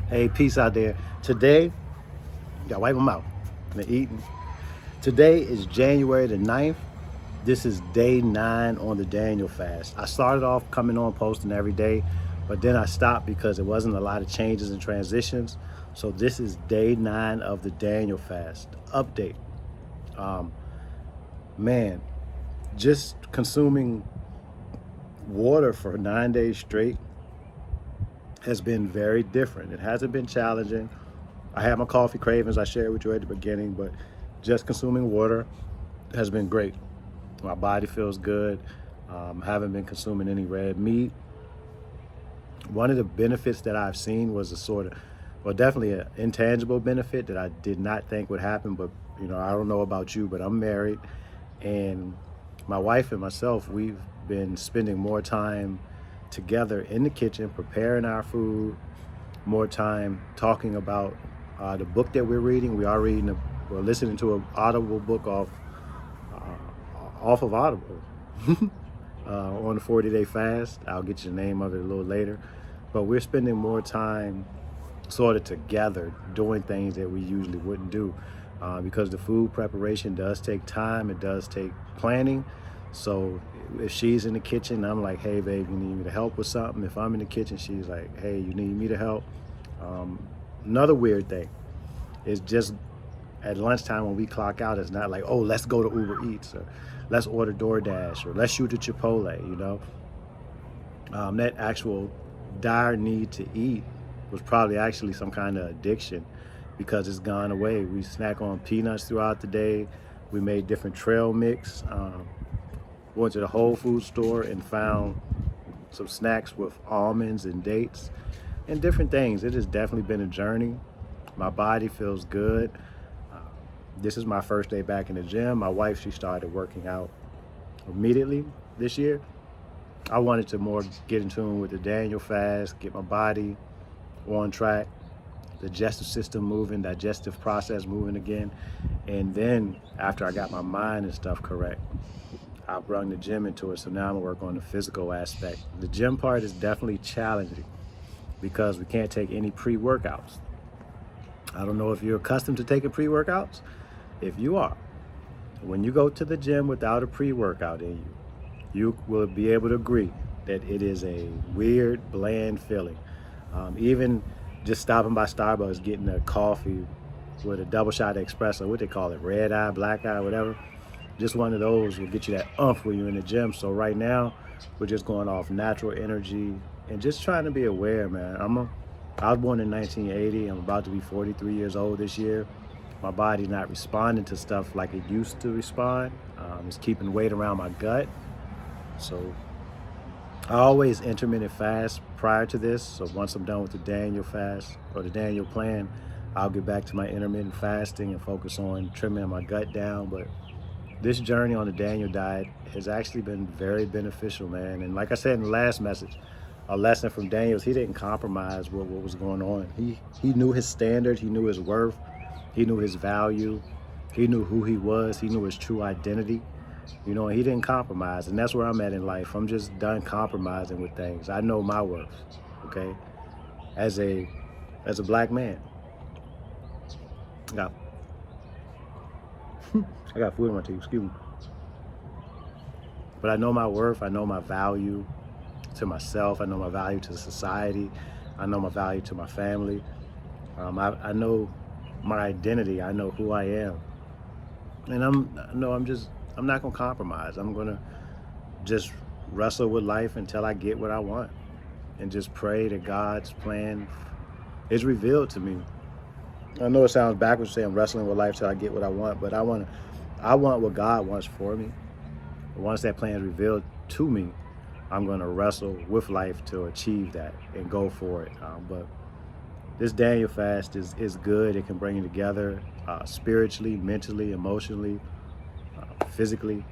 Hey, peace out there. Today, gotta wipe them out. They're eating. Today is January the 9th. This is day 9 on the Daniel fast. I started off coming on posting every day, but then I stopped because it wasn't a lot of changes and transitions. So this is day 9 of the Daniel fast. Update. Um, man, just consuming water for 9 days straight has been very different. It hasn't been challenging. I had my coffee cravings I shared with you at the beginning, but just consuming water has been great. My body feels good. Haven't been consuming any red meat. One of the benefits that I've seen was a sort of, well, definitely an intangible benefit that I did not think would happen. But, I don't know about you, but I'm married. And my wife and myself, we've been spending more time together in the kitchen, preparing our food, more time talking about the book that we're reading. We're listening to an Audible book off of Audible on the 40-day fast. I'll get you the name of it a little later. But we're spending more time sort of together doing things that we usually wouldn't do because the food preparation does take time. It does take planning. So if she's in the kitchen, I'm like, hey, babe, you need me to help with something? If I'm in the kitchen, she's like, hey, you need me to help? Another weird thing is just at lunchtime when we clock out, it's not like, oh, let's go to Uber Eats or let's order DoorDash or let's shoot to Chipotle, that actual dire need to eat was probably actually some kind of addiction because it's gone away. We snack on peanuts throughout the day. We made different trail mix. Went to the Whole Food store and found some snacks with almonds and dates and different things. It has definitely been a journey. My body feels good. This is my first day back in the gym. My wife, she started working out immediately this year. I wanted to more get in tune with the Daniel fast, get my body on track, digestive system moving, digestive process moving again. And then after I got my mind and stuff correct, I brought the gym into it. So now I'm gonna work on the physical aspect. The gym part is definitely challenging because we can't take any pre-workouts. I don't know if you're accustomed to taking pre-workouts. If you are, when you go to the gym without a pre-workout in you will be able to agree that it is a weird, bland feeling. Even just stopping by Starbucks, getting a coffee with a double shot of espresso, what they call it, red eye, black eye, whatever. Just one of those will get you that umph when you're in the gym. So right now, we're just going off natural energy and just trying to be aware, man. I was born in 1980. I'm about to be 43 years old this year. My body's not responding to stuff like it used to respond. It's keeping weight around my gut. So I always intermittent fast prior to this. So once I'm done with the Daniel fast or the Daniel plan, I'll get back to my intermittent fasting and focus on trimming my gut down. But this journey on the Daniel diet has actually been very beneficial, man. And like I said in the last message, a lesson from Daniel's, he didn't compromise with what was going on. He knew his standard, he knew his worth, he knew his value, he knew who he was, he knew his true identity. And he didn't compromise. And that's where I'm at in life. I'm just done compromising with things. I know my worth, okay? As a black man. I got I got food in my teeth, excuse me. But I know my worth, I know my value to myself, I know my value to society, I know my value to my family. I know my identity, I know who I am. And I'm not gonna compromise. I'm gonna just wrestle with life until I get what I want and just pray that God's plan is revealed to me. I know it sounds backwards to say I'm wrestling with life till I get what I want, but I want what God wants for me. Once that plan is revealed to me, I'm going to wrestle with life to achieve that and go for it. But this Daniel fast is good. It can bring you together spiritually, mentally, emotionally, physically.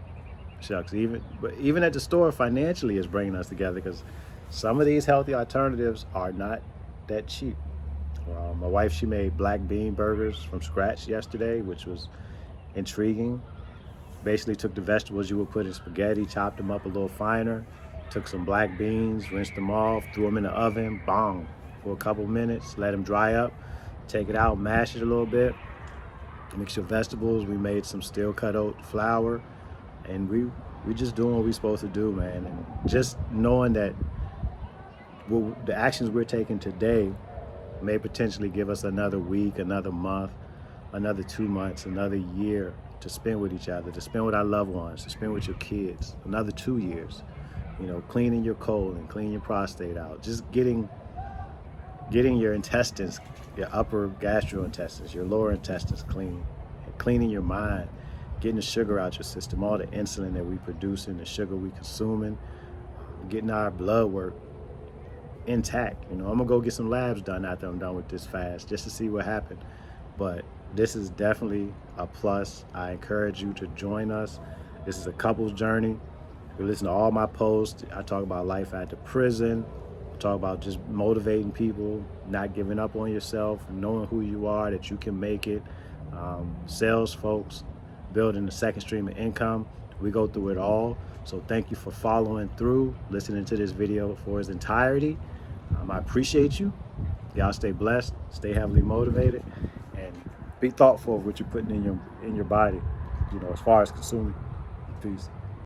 Shucks, even at the store financially is bringing us together because some of these healthy alternatives are not that cheap. My wife, she made black bean burgers from scratch yesterday, which was intriguing. Basically took the vegetables you would put in spaghetti, chopped them up a little finer, took some black beans, rinsed them off, threw them in the oven, bong, for a couple minutes, let them dry up, take it out, mash it a little bit, mix your vegetables. We made some steel cut oat flour, and we just doing what we're supposed to do, man. And just knowing that the actions we're taking today may potentially give us another week, another month, another 2 months, another year to spend with each other, to spend with our loved ones, to spend with your kids, another 2 years. Cleaning your colon, cleaning your prostate out, just getting your intestines, your upper gastrointestines, your lower intestines clean, and cleaning your mind, getting the sugar out your system, all the insulin that we producing, the sugar we consuming, getting our blood work intact. I'm gonna go get some labs done after I'm done with this fast, just to see what happened. But this is definitely a plus. I encourage you to join us. This is a couple's journey. You listen to all my posts. I talk about life after prison. I talk about just motivating people, not giving up on yourself, knowing who you are, that you can make it. Sales folks, building the second stream of income. We go through it all. So thank you for following through, listening to this video for its entirety. I appreciate you. Y'all stay blessed, stay heavily motivated, and be thoughtful of what you're putting in your body, as far as consuming. Peace.